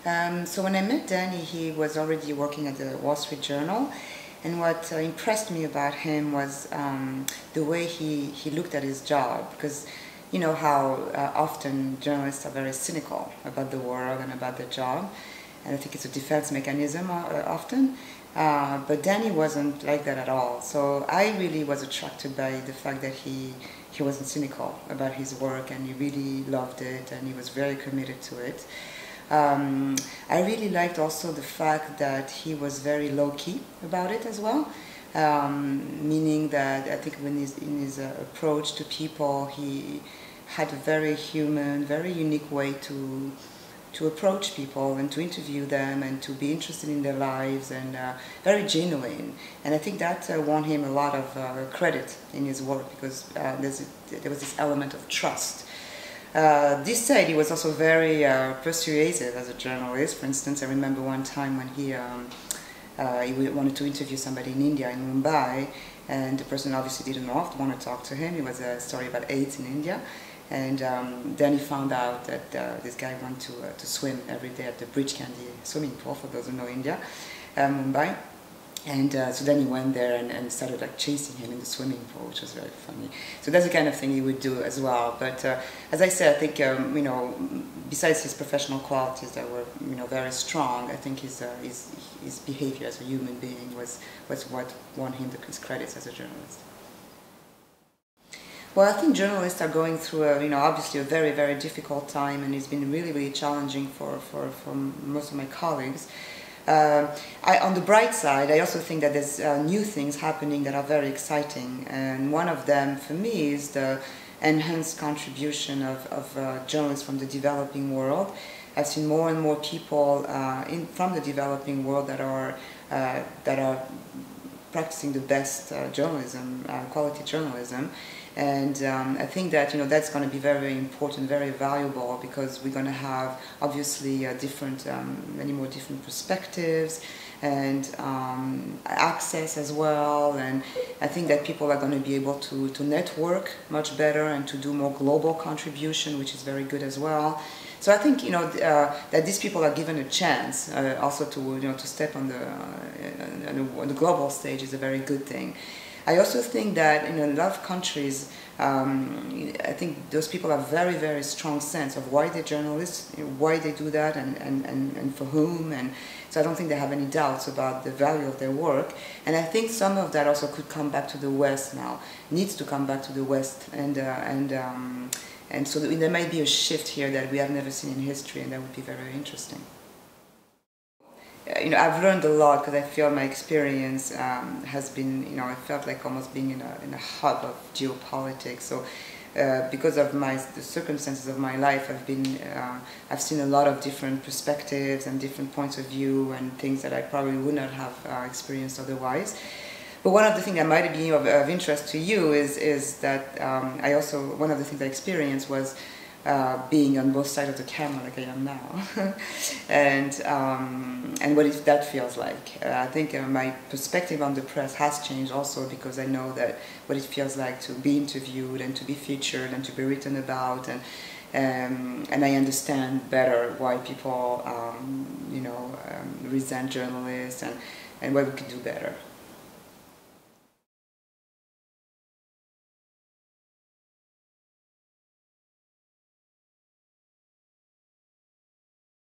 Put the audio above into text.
So when I met Danny, he was already working at the Wall Street Journal, and what impressed me about him was the way he looked at his job, because you know how often journalists are very cynical about the world and about their job, and I think it's a defense mechanism often. But Danny wasn't like that at all. So I really was attracted by the fact that he wasn't cynical about his work, and he really loved it, and he was very committed to it. I really liked also the fact that he was very low-key about it as well, meaning that I think in his approach to people, he had a very human, very unique way to approach people and to interview them and to be interested in their lives, and very genuine. And I think that won him a lot of credit in his work, because there was this element of trust. This said, he was also very persuasive as a journalist. For instance, I remember one time when he wanted to interview somebody in India, in Mumbai, and the person obviously didn't want to talk to him. It was a story about AIDS in India. And then he found out that this guy wanted to swim every day at the Bridge Candy swimming pool, for those who know India, Mumbai. And so then he went there and started like chasing him in the swimming pool, which was very funny. So that's the kind of thing he would do as well. But as I said, I think you know, besides his professional qualities that were very strong, I think his behavior as a human being was what won him his credits as a journalist. Well, I think journalists are going through obviously a very, very difficult time, and it's been really, really challenging for most of my colleagues. On the bright side, I also think that there's new things happening that are very exciting, and one of them for me is the enhanced contribution of journalists from the developing world. I've seen more and more people from the developing world that are practicing the best journalism, quality journalism. And I think that that's going to be very, very important, very valuable, because we're going to have obviously many more different perspectives and access as well. And I think that people are going to be able to network much better and to do more global contribution, which is very good as well. So I think that these people are given a chance also to step on the global stage is a very good thing. I also think that in a lot of countries, I think those people have very, very strong sense of why they're journalists, why they do that, and for whom. And so I don't think they have any doubts about the value of their work. And I think some of that also could come back to the West now, needs to come back to the West. And so there might be a shift here that we have never seen in history, and that would be very, very interesting. I've learned a lot, because I feel my experience has been, I felt like almost being in a hub of geopolitics. So because of the circumstances of my life, I've seen a lot of different perspectives and different points of view and things that I probably would not have experienced otherwise. But one of the things that might be of interest to you is that one of the things I experienced was being on both sides of the camera, like I am now, and what that feels like. I think my perspective on the press has changed also, because I know that what it feels like to be interviewed and to be featured and to be written about, and I understand better why people resent journalists and what we could do better.